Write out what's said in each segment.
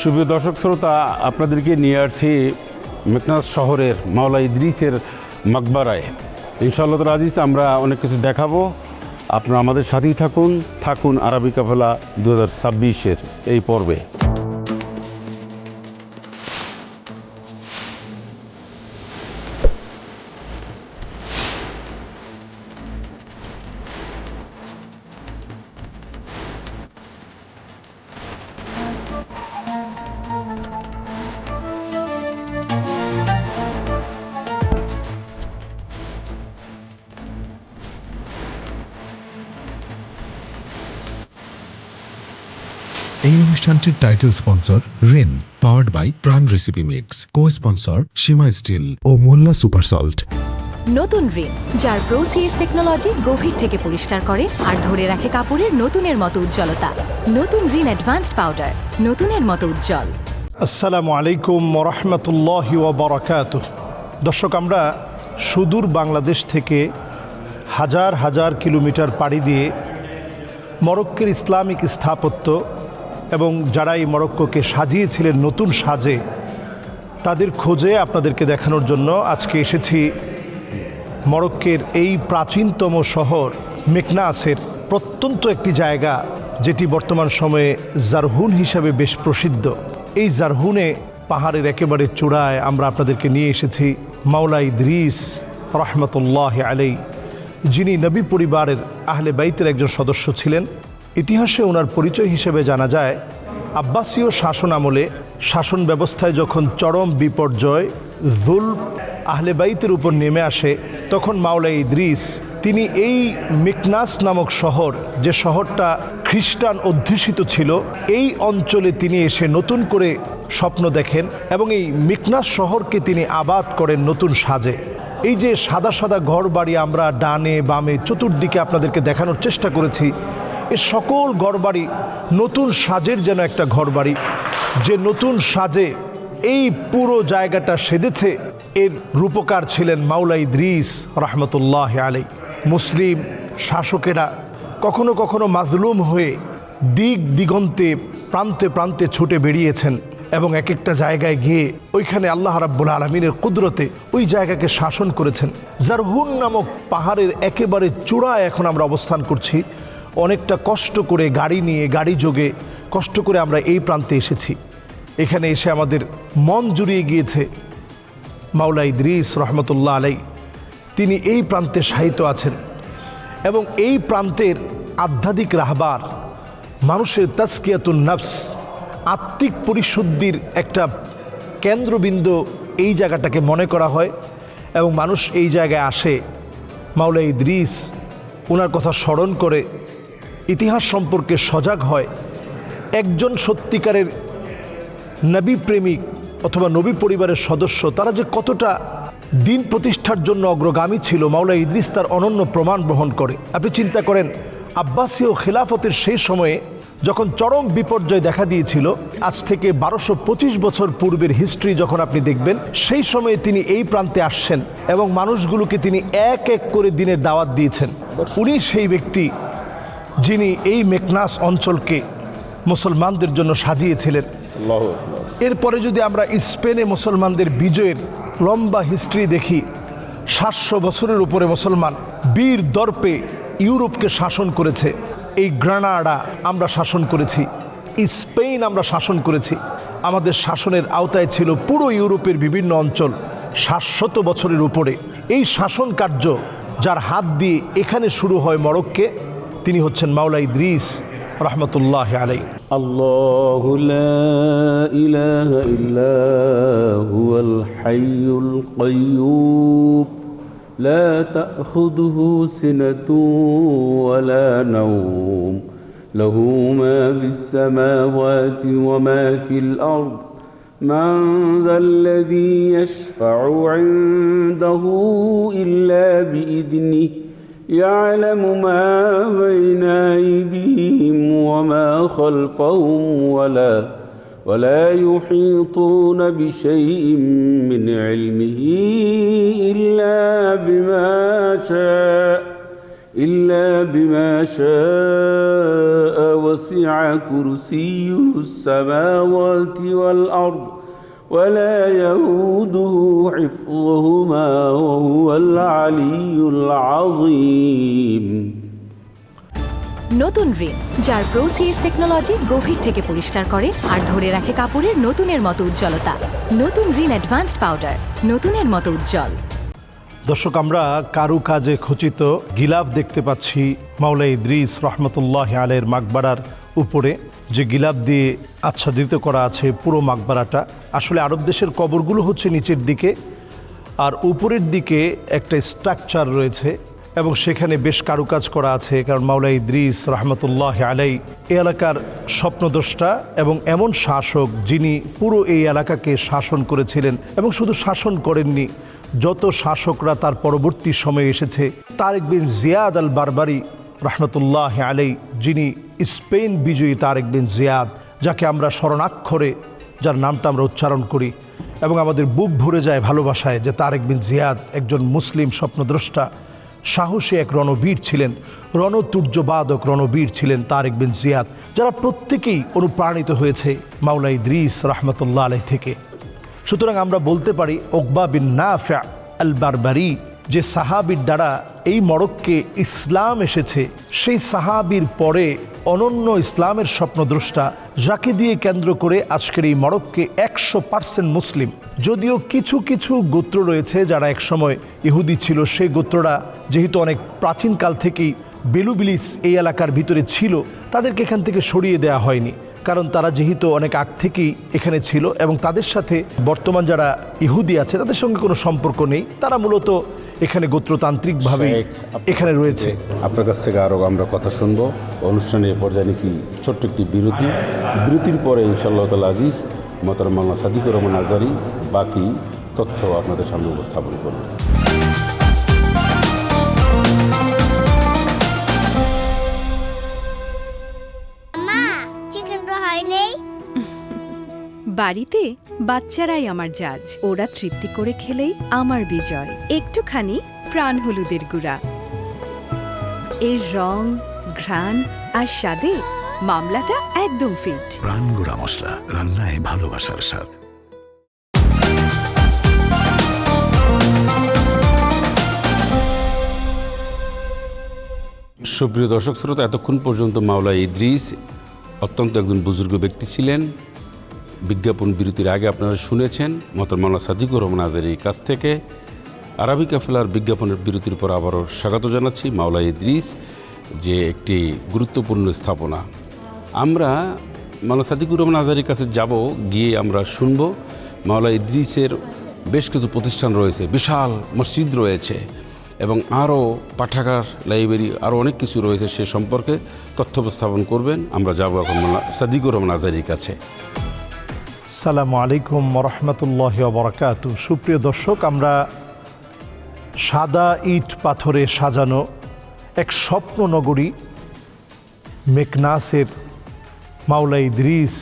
সুপ্রিয় দর্শক শ্রোতা, আপনাদেরকে নিয়ে আসছি মেকনাস শহরের মাওলা ইদ্রিসের মাকবারায়। ইনশাআল্লাহ তাআলা আজিজ আমরা অনেক কিছু দেখাবো। আপনারা আমাদের সাথেই থাকুন আরবি কাফেলা 2026-এর এই পর্বে। এই অনুষ্ঠানটির title sponsor Rin, powered by Pran recipe mix, co sponsor Seema steel ও মোল্লা সুপার সল্ট। নতুন রিন, যার প্রোসিএস টেকনোলজি গভীর থেকে পরিষ্কার করে আর ধরে রাখে কাপড়ের নতুনের মতো উজ্জ্বলতা। নতুন রিন অ্যাডভান্সড পাউডার, নতুনের মতো উজ্জ্বল। আসসালামু আলাইকুম ওরহমতুল্লাহি ওয়া বারাকাতুহু। দর্শক, আমরা সুদূর বাংলাদেশ থেকে হাজার হাজার কিলোমিটার পাড়ি দিয়ে মরক্কোর ইসলামিক স্থাপত্য এবং যারা এই মরক্কোকে সাজিয়েছিলেন নতুন সাজে, তাদের খোঁজে আপনাদেরকে দেখানোর জন্য আজকে এসেছি মরক্কোর এই প্রাচীনতম শহর মেকনাসের প্রত্যন্ত একটি জায়গা, যেটি বর্তমান সময়ে জারহুন হিসাবে বেশ প্রসিদ্ধ। এই জারহুনে পাহাড়ের একেবারে চূড়ায় আমরা আপনাদেরকে নিয়ে এসেছি মাওলা ইদ্রিস রহমতুল্লাহ আলাই, যিনি নবী পরিবারের আহলে বাইতের একজন সদস্য ছিলেন। ইতিহাসে ওনার পরিচয় হিসেবে জানা যায়, আব্বাসীয় শাসন আমলে শাসন ব্যবস্থায় যখন চরম বিপর্যয় যুলম আহলে বাইতের উপর নেমে আসে, তখন মাওলা ইদ্রিস তিনি এই মেকনাস নামক শহর, যে শহরটা খ্রিস্টান অধ্যুষিত ছিল, এই অঞ্চলে তিনি এসে নতুন করে স্বপ্ন দেখেন এবং এই মেকনাস শহরকে তিনি আবাদ করেন নতুন সাজে। এই যে সাদা সাদা ঘর বাড়ি আমরা ডানে বামে চতুর্দিকে আপনাদেরকে দেখানোর চেষ্টা করেছি, এ সকল ঘরবাড়ি নতুন সাজের যেন একটা ঘরবাড়ি, যে নতুন সাজে এই পুরো জায়গাটা সেজেছে। এর রূপকার ছিলেন মাওলা ইদ্রিস রহমতুল্লাহ আলাই। মুসলিম শাসকেরা কখনো কখনো মাজলুম হয়ে দিক দিগন্তে প্রান্তে প্রান্তে ছুটে বেরিয়েছেন এবং এক একটা জায়গায় গিয়ে ওইখানে আল্লাহ রাব্বুল আলামিনের কুদরতে ওই জায়গাকে শাসন করেছেন। জারহুন নামক পাহাড়ের একেবারে চূড়ায় এখন আমরা অবস্থান করছি। অনেকটা কষ্ট করে গাড়ি নিয়ে, গাড়ি যোগে কষ্ট করে আমরা এই প্রান্তে এসেছি। এখানে এসে আমাদের মন জুড়িয়ে গিয়েছে। মাওলা ইদ্রিস রহমতুল্লাহ আলাই তিনি এই প্রান্তে শায়িত আছেন এবং এই প্রান্তের আধ্যাত্মিক রাহবার, মানুষের তাজকিয়াতুন নফস, আত্মিক পরিশুদ্ধির একটা কেন্দ্রবিন্দু এই জায়গাটাকে মনে করা হয় এবং মানুষ এই জায়গায় আসে মাওলা ইদ্রিস ওনার কথা স্মরণ করে ইতিহাস সম্পর্কে সজাগ হয়। একজন সত্যিকারের নবী প্রেমিক অথবা নবী পরিবারের সদস্য, তারা যে কতটা দিন প্রতিষ্ঠার জন্য অগ্রগামী ছিল, মাওলা ইদ্রিস তার অনন্য প্রমাণ বহন করে। আপনি চিন্তা করেন, আব্বাসীয় খেলাফতের সেই সময়ে যখন চরম বিপর্যয় দেখা দিয়েছিল, আজ থেকে 1225 বছর পূর্বের হিস্ট্রি যখন আপনি দেখবেন, সেই সময়ে তিনি এই প্রান্তে আসছেন এবং মানুষগুলোকে তিনি এক এক করে দিনের দাওয়াত দিয়েছেন। উনি সেই ব্যক্তি যিনি এই মেকনাস অঞ্চলকে মুসলমানদের জন্য সাজিয়েছিলেন। এরপরে যদি আমরা স্পেনে মুসলমানদের বিজয়ের লম্বা হিস্ট্রি দেখি, 700 বছরের উপরে মুসলমান বীর দর্পে ইউরোপকে শাসন করেছে। এই গ্রানাডা আমরা শাসন করেছি, স্পেন আমরা শাসন করেছি। আমাদের শাসনের আওতায় ছিল পুরো ইউরোপের বিভিন্ন অঞ্চল 700 বছরের উপরে। এই শাসন কার্য যার হাত দিয়ে এখানে শুরু হয় মরক্কে, তিনি হচ্ছেন মাওলা ইদ্রিস রহমতুল্লাহ আলাই। আল্লাহু লা ইলাহা ইল্লা হুয়াল হাইয়ুল কাইয়্যুম লা তাখুযুহু সিনাতুন ওয়ালা নাওম লাহু মা ফিস সামাওয়াতি ওয়া মা ফিল আরদ মান যাল্লাযী ইয়াশফা'উ 'ইনদাহু ইল্লা বিইذনিহি يعلم ما بين أيديهم وما خلفهم ولا يحيطون بشيء من علمه إلا بما شاء إلا بما شاء وسع كرسيه السماوات والأرض ولا يؤوده حفظهما وهو العلي العظيم নতুন রিন, যার প্রোসিএস টেকনোলজি গভীর থেকে পরিষ্কার করে আর ধরে রাখে কাপড়ের নতুনের মতো উজ্জ্বলতা। নতুন রিন অ্যাডভান্সড পাউডার, নতুনের মতো উজ্জ্বল। দর্শক, আমরা কারুকাজে খচিত গিলাফ দেখতে পাচ্ছি মাওলা ইদ্রিস রহমতুল্লাহ আলাইহির মাকবারার উপরে, যে গিলাফ দিয়ে আচ্ছাদিত করা আছে পুরো মাকবারাটা। আসলে আরব দেশের কবরগুলো হচ্ছে নিচের দিকে, আর উপরের দিকে একটা স্ট্রাকচার রয়েছে এবং সেখানে বেশ কারুকাজ করা আছে, কারণ মাওলা ইদ্রিস রহমতুল্লাহ আলাই এই এলাকার স্বপ্নদ্রষ্টা এবং এমন শাসক যিনি পুরো এই এলাকাকে শাসন করেছিলেন। এবং শুধু শাসন করেননি, যত শাসকরা তার পরবর্তী সময়ে এসেছে, তারেক বিন জিয়াদ আল বারবারি রহমতুল্লাহ আলাই, যিনি স্পেন বিজয়ী তারেক বিন জিয়াদ, যাকে আমরা স্মরণাক্ষরে, যার নামটা আমরা উচ্চারণ করি এবং আমাদের বুক ভরে যায় ভালোবাসায়, যে তারেক বিন জিয়াদ একজন মুসলিম স্বপ্নদ্রষ্টা, সাহসী এক রণবীর ছিলেন, রণতুর্যবাদক রণবীর ছিলেন তারেক বিন জিয়াদ, যারা প্রত্যেকেই অনুপ্রাণিত হয়েছে মাওলা ইদ্রিস রহমতুল্লাহ আলাইহি থেকে। সুতরাং আমরা বলতে পারি উকবা বিন নাফি আল বারবারি, যে সাহাবীর দ্বারা এই মরক্কে ইসলাম এসেছে, সেই সাহাবীর পরে অনন্য ইসলামের স্বপ্নদ্রষ্টা, যাকে দিয়ে কেন্দ্র করে আজকের এই মরক্কে 100% মুসলিম। যদিও কিছু কিছু গোত্র রয়েছে যারা একসময় ইহুদি ছিল, সেই গোত্ররা যেহেতু অনেক প্রাচীনকাল থেকেই বেলুবিলিস এই এলাকার ভিতরে ছিল, তাদেরকে এখান থেকে সরিয়ে দেওয়া হয়নি, কারণ তারা যেহেতু অনেক আগ থেকেই এখানে ছিল এবং তাদের সাথে বর্তমান যারা ইহুদি আছে তাদের সঙ্গে কোনো সম্পর্ক নেই। তারা মূলত এখানে গোত্রতান্ত্রিকভাবে এখানে রয়েছে। আপনার কাছ থেকে আরও আমরা কথা শুনবো। অনুষ্ঠানের পর্যায়ে নিচ্ছি ছোট্ট একটি বিরতির পরে ইনশাআল্লাহ তাআলা আজিজ মোহতারাম মাওলানা সাদিকুর রহমান আজহারী বাকি তথ্য আপনাদের সামনে উপস্থাপন করবেন। বাড়িতে বাচ্চারাই আমার জাজ, ওরা তৃপ্তি করে খেলেই আমার বিজয়। একটুখানি প্রাণ হলুদের গুঁড়া, এর রং, ঘ্রাণ আর স্বাদে মামলাটা একদম ফিট। প্রাণ গুঁড়া মশলা, রান্নায় ভালোবাসার স্বাদ। সুপ্রিয় দর্শক শ্রোতা, এতক্ষণ পর্যন্ত মাওলা ইদ্রিস অত্যন্ত একজন বুজুর্গ ব্যক্তি ছিলেন। বিজ্ঞাপন বিরতির আগে আপনারা শুনেছেন মোহতারাম মাওলানা সাদিকুর রহমান আজহারীর কাছ থেকে। আরবি কাফেলার বিজ্ঞাপনের বিরতির পর আবারও স্বাগত জানাচ্ছি। মাওলা ইদ্রিস যে একটি গুরুত্বপূর্ণ স্থাপনা, আমরা মাওলানা সাদিকুর রহমান আজহারীর কাছে যাব, গিয়ে আমরা শুনব মাওলা ইদ্রিসের বেশ কিছু প্রতিষ্ঠান রয়েছে, বিশাল মসজিদ রয়েছে এবং আরও পাঠাগার, লাইব্রেরি, আরও অনেক কিছু রয়েছে, সে সম্পর্কে তথ্য উপস্থাপন করবেন। আমরা যাব এখন মাওলানা সাদিকুর রহমান আজহারীর কাছে। আসসালামু আলাইকুম রহমতুল্লাহি ওয়া বারাকাতুহু। সুপ্রিয় দর্শক, আমরা সাদা ইট পাথরে সাজানো এক স্বপ্ন নগরী মেকনাসের মাওলা ইদ্রিস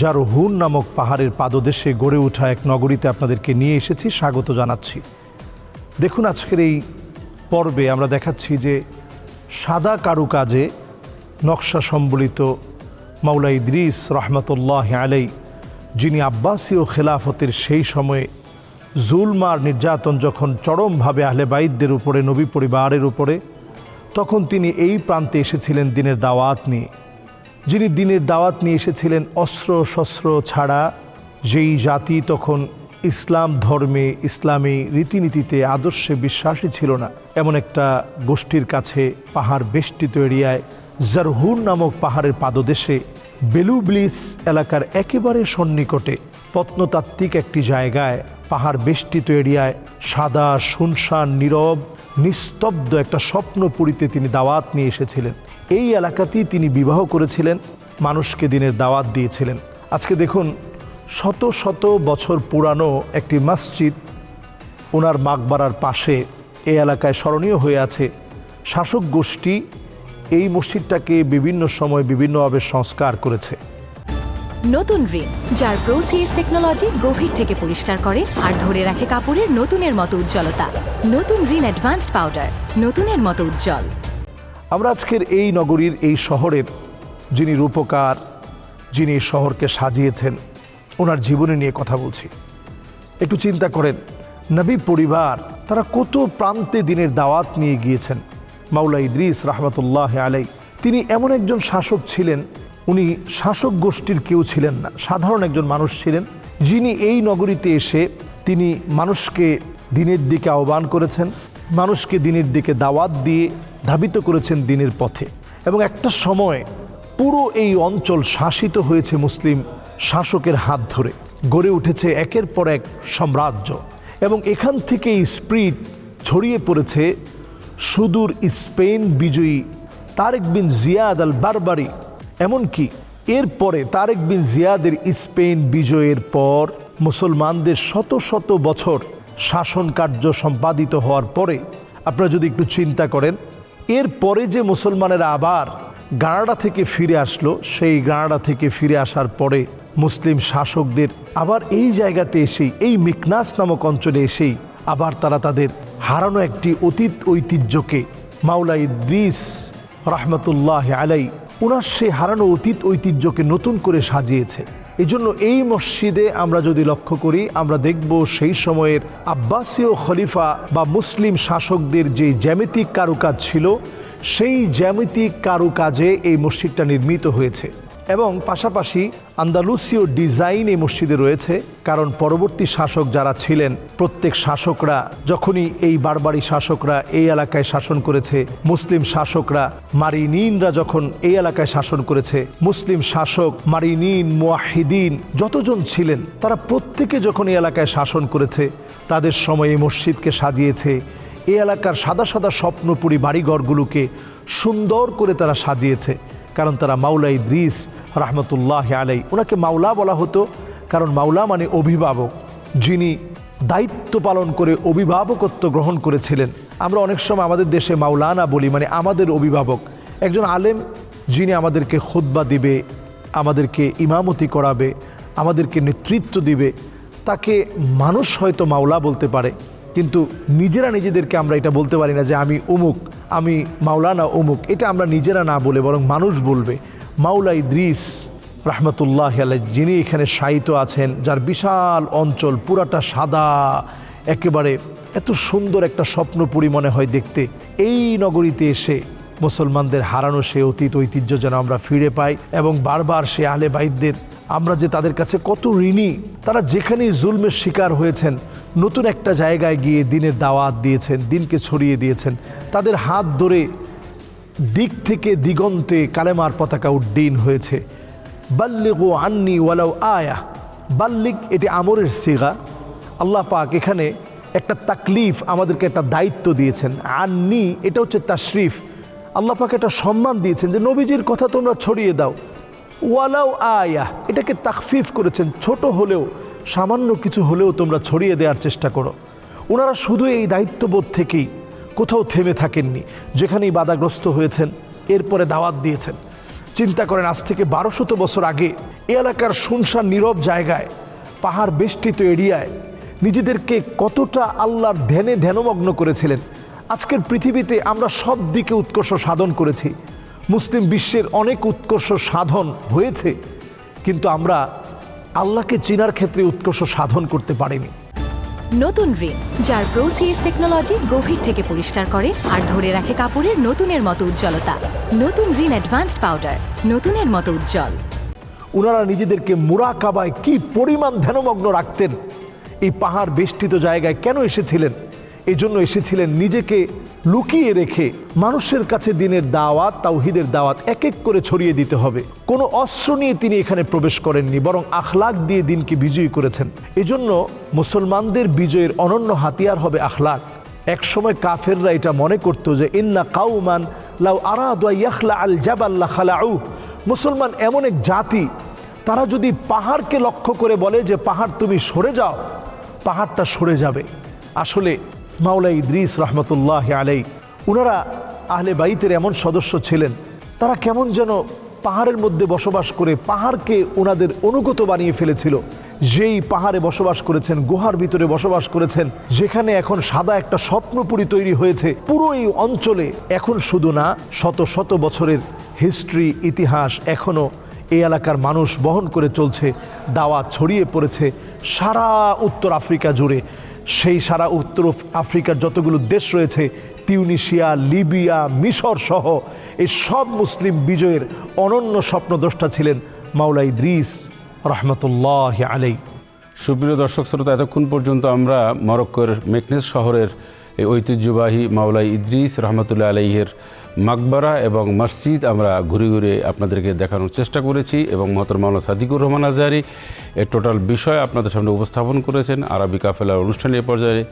জারহুন নামক পাহাড়ের পাদদেশে গড়ে ওঠা এক নগরীতে আপনাদেরকে নিয়ে এসেছি, স্বাগত জানাচ্ছি। দেখুন, আজকের এই পর্বে আমরা দেখাচ্ছি যে সাদা কারুকাজে নকশা সম্বলিত মাওলা ইদ্রিস রহমতুল্লাহ আলাই, যিনি আব্বাসীয় খেলাফতের সেই সময়ে জুলমার নির্যাতন যখন চরমভাবে আহলে বাইতদের উপরে, নবী পরিবারের উপরে, তখন তিনি এই প্রান্তে এসেছিলেন দিনের দাওয়াত নিয়ে। যিনি দিনের দাওয়াত নিয়ে এসেছিলেন, অস্ত্র শস্ত্র ছাড়া, যেই জাতি তখন ইসলাম ধর্মে, ইসলামী রীতিনীতিতে, আদর্শে বিশ্বাসী ছিল না, এমন একটা গোষ্ঠীর কাছে পাহাড় বেষ্টিত এরিয়ায় জারহুন নামক পাহাড়ের পাদদেশে বেলুবিলিস এলাকার একেবারে সন্নিকটে প্রত্নতাত্ত্বিক একটি জায়গায়, পাহাড় বেষ্টিত এরিয়ায়, সাদা, শুনশান, নীরব, নিস্তব্ধ একটা স্বপ্নপুরীতে তিনি দাওয়াত নিয়ে এসেছিলেন। এই এলাকাতেই তিনি বিবাহ করেছিলেন, মানুষকে দিনের দাওয়াত দিয়েছিলেন। আজকে দেখুন, শত শত বছর পুরানো একটি মসজিদ ওনার মাকবারার পাশে এই এলাকায় স্মরণীয় হয়ে আছে। শাসক গোষ্ঠী এই মসজিদটাকে বিভিন্ন সময় বিভিন্নভাবে সংস্কার করেছে। নতুন রিন, যার প্রোসিএস টেকনোলজি গভীর থেকে পরিষ্কার করে আর ধরে রাখে কাপড়ের নতুনের মতো উজ্জ্বলতা। নতুন রিন অ্যাডভান্সড পাউডার, নতুনের মতো উজ্জ্বল। আমরা আজকের এই নগরীর, এই শহরের যিনি রূপকার, যিনি এই শহরকে সাজিয়েছেন, ওনার জীবনী নিয়ে কথা বলছি। একটু চিন্তা করেন, নবী পরিবার তারা কত প্রান্তে দিনের দাওয়াত নিয়ে গিয়েছেন। মাওলা ইদ্রিস রহমতুল্লাহ আলাই, তিনি এমন একজন শাসক ছিলেন, উনি শাসক গোষ্ঠীর কেউ ছিলেন না, সাধারণ একজন মানুষ ছিলেন, যিনি এই নগরীতে এসে তিনি মানুষকে দিনের দিকে আহ্বান করেছেন, মানুষকে দিনের দিকে দাওয়াত দিয়ে ধাবিত করেছেন দিনের পথে। এবং একটা সময় পুরো এই অঞ্চল শাসিত হয়েছে মুসলিম শাসকের হাত ধরে, গড়ে উঠেছে একের পর এক সাম্রাজ্য। এবং এখান থেকে এই স্পিরিট ছড়িয়ে পড়েছে সুদূর স্পেন বিজয়ী তারেক বিন জিয়াদ আল বারবারি। এমনকি এরপরে তারেক বিন জিয়াদের স্পেন বিজয়ের পর মুসলমানদের শত শত বছর শাসন কার্য সম্পাদিত হওয়ার পরে আপনারা যদি একটু চিন্তা করেন, এরপরে যে মুসলমানেরা আবার গানাডা থেকে ফিরে আসলো, সেই গানাডা থেকে ফিরে আসার পরে মুসলিম শাসকদের আবার এই জায়গাতে এসেই, এই মিকনাস নামক অঞ্চলে এসেই আবার তারা তাদের হারানো একটি অতীত ঐতিহ্যকে, মাওলা ইদ্রিস রহমতুল্লাহ আলাই ওনার সেই হারানো অতীত ঐতিহ্যকে নতুন করে সাজিয়েছে। এই জন্য এই মসজিদে আমরা যদি লক্ষ্য করি, আমরা দেখব সেই সময়ের আব্বাসীয় খলিফা বা মুসলিম শাসকদের যে জ্যামিতিক কারুকাজ ছিল, সেই জ্যামিতিক কারুকাজে এই মসজিদটা নির্মিত হয়েছে। এবং পাশাপাশি আন্দালুসীয় ডিজাইন এই মসজিদে রয়েছে, কারণ পরবর্তী শাসক যারা ছিলেন, প্রত্যেক শাসকরা যখনই এই বারবারি শাসকরা এই এলাকায় শাসন করেছে, মুসলিম শাসকরা মারিনিনরা যখন এই এলাকায় শাসন করেছে, মুসলিম শাসক মারিনিন মুয়াহিদিন যতজন ছিলেন তারা প্রত্যেকে যখন এই এলাকায় শাসন করেছে, তাদের সময় এই মসজিদকে সাজিয়েছে। এই এলাকার সাদা সাদা স্বপ্নপুরী বাড়িঘরগুলোকে সুন্দর করে তারা সাজিয়েছে, কারণ তারা মাওলা ইদ্রিস রহমতুল্লাহ আলাই, ওনাকে মাওলা বলা হতো, কারণ মাওলা মানে অভিভাবক, যিনি দায়িত্ব পালন করে অভিভাবকত্ব গ্রহণ করেছিলেন। আমরা অনেক সময় আমাদের দেশে মাওলানা বলি, মানে আমাদের অভিভাবক, একজন আলেম যিনি আমাদেরকে খুতবা দিবে, আমাদেরকে ইমামতি করাবে, আমাদেরকে নেতৃত্ব দিবে, তাকে মানুষ হয়তো মাওলা বলতে পারে, কিন্তু নিজেরা নিজেদেরকে আমরা এটা বলতে পারি না যে আমি অমুক, আমি মাওলানা অমুক। এটা আমরা নিজেরা না বলে বরং মানুষ বলবে। মাওলা ইদ্রিস রহমতুল্লাহ আলাই যিনি এখানে শায়িত আছেন, যার বিশাল অঞ্চল পুরাটা সাদা, একেবারে এত সুন্দর একটা স্বপ্নপুরী মনে হয় দেখতে, এই নগরীতে এসে মুসলমানদের হারানো সে অতীত ঐতিহ্য যেন আমরা ফিরে পাই। এবং বারবার সে আহলে বাইতদের আমরা যে তাদের কাছে কত ঋণী, তারা যেখানেই জুলমের শিকার হয়েছেন নতুন একটা জায়গায় গিয়ে দিনের দাওয়াত দিয়েছেন, দিনকে ছড়িয়ে দিয়েছেন, তাদের হাত ধরে দিক থেকে দিগন্তে কালেমার পতাকা উড্ডীন হয়েছে। বাল্লিগু আন্নি ওয়ালাউ আয়া, বাল্লিগ এটি আমরের সিগা। আল্লাহ পাক এখানে একটা তাকলিফ, আমাদেরকে একটা দায়িত্ব দিয়েছেন। আন্নি এটা হচ্ছে তাশরিফ, আল্লাহ পাক একটা সম্মান দিয়েছেন যে নবীজির কথা তোমরা ছড়িয়ে দাও। ওয়ালাউ আয়া এটাকে তাখফিফ করেছেন, ছোট হলেও, সামান্য কিছু হলেও তোমরা ছড়িয়ে দেওয়ার চেষ্টা করো। ওনারা শুধু এই দায়িত্ববোধ থেকেই কোথাও থেমে থাকেননি, যেখানেই বাধাগ্রস্ত হয়েছেন এরপরে দাওয়াত দিয়েছেন। চিন্তা করেন, আজ থেকে 1200 বছর আগে এ এলাকার শুনশান নীরব জায়গায়, পাহাড় বেষ্টিত এরিয়ায় নিজেদেরকে কতটা আল্লাহর ধ্যানমগ্ন করেছিলেন। আজকের পৃথিবীতে আমরা সব দিকে উৎকর্ষ সাধন করেছি, মুসলিম বিশ্বের অনেক উৎকর্ষ সাধন হয়েছে, কিন্তু আমরা আল্লাহকে চেনার ক্ষেত্রে উৎকর্ষ সাধন করতে পারিনি। নতুন রিন, যার প্রোসিএস টেকনোলজি গভীর থেকে পরিষ্কার করে আর ধরে রাখে কাপড়ের নতুনের মতো উজ্জ্বলতা। নতুন রিন অ্যাডভান্সড পাউডার, নতুনের মতো উজ্জ্বল। ওনারা নিজেদেরকে মুরাকাবায় কি পরিমাণ ধ্যানমগ্ন রাখতেন। এই পাহাড় বেষ্টিত জায়গায় কেন এসেছিলেন? এই জন্য এসেছিলেন নিজেকে লুকিয়ে রেখে মানুষের কাছে দিনের দাওয়াত, তাওহীদের দাওয়াত এক এক করে ছড়িয়ে দিতে হবে। কোনো অস্ত্র নিয়ে তিনি এখানে প্রবেশ করেননি, বরং আখলাক দিয়ে দিনকে বিজয়ী করেছেন। এজন্য মুসলমানদের বিজয়ের অনন্য হাতিয়ার হবে আখলাক। এক সময় কাফেররা এটা মনে করত যে ইন্না কাউমান লাউ আরাদু ইয়াখলা আল জাবাল লাখালাউ, মুসলমান এমন এক জাতি, তারা যদি পাহাড়কে লক্ষ্য করে বলে যে পাহাড় তুমি সরে যাও, পাহাড়টা সরে যাবে। আসলে মাওলা ইদ্রিস রহমতুল্লাহ আলাই, ওনারা আহলে বাইতের এমন সদস্য ছিলেন, তারা কেমন যেন পাহাড়ের মধ্যে বসবাস করে পাহাড়কে ওনাদের অনুগত বানিয়ে ফেলেছিল। যেই পাহাড়ে বসবাস করেছেন, গুহার ভিতরে বসবাস করেছেন, যেখানে এখন সাদা একটা স্বপ্নপুরী তৈরি হয়েছে পুরো এই অঞ্চলে। এখন শুধু না, শত শত বছরের হিস্ট্রি, ইতিহাস এখনও এই এলাকার মানুষ বহন করে চলছে। দাওয়াত ছড়িয়ে পড়েছে সারা উত্তর আফ্রিকা জুড়ে। সেই সারা উত্তর আফ্রিকার যতগুলো দেশ রয়েছে, তিউনিশিয়া, লিবিয়া, মিশর সহ এই সব মুসলিম বিজয়ের অনন্য স্বপ্নদ্রষ্টা ছিলেন মাওলা ইদ্রিস রহমতুল্লাহ আলাই। সুপ্রিয় দর্শক শ্রোতা, এতক্ষণ পর্যন্ত আমরা মরক্কোর মেকনেস শহরের এই ঐতিহ্যবাহী মাওলা ইদ্রিস রহমতুল্লাহ আলাইহের মাকবারা এবং মসজিদ আমরা ঘুরে ঘুরে আপনাদেরকে দেখানোর চেষ্টা করেছি এবং মহতরম মাওলানা সাদিকুর রহমান আজহারী এর টোটাল বিষয় আপনাদের সামনে উপস্থাপন করেছেন। আরবি কাফেলার অনুষ্ঠানে এ পর্যায়ে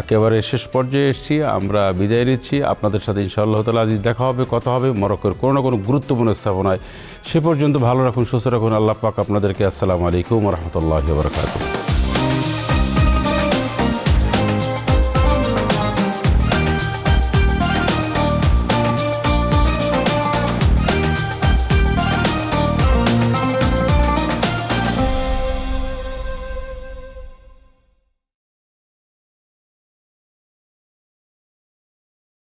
একেবারে শেষ পর্যায়ে এসেছি, আমরা বিদায় নিচ্ছি। আপনাদের সাথে ইনশাআল্লাহ তাআলা আজ দেখা হবে, কথা হবে মরক্কোর কোনো না কোনো গুরুত্বপূর্ণ স্থাপনায়। সে পর্যন্ত ভালো রাখুন, সুস্থ রাখুন। আল্লাহ পাক আপনাদেরকে। আসসালামু আলাইকুম ওয়া রাহমাতুল্লাহি ওয়া বারাকাতুহু।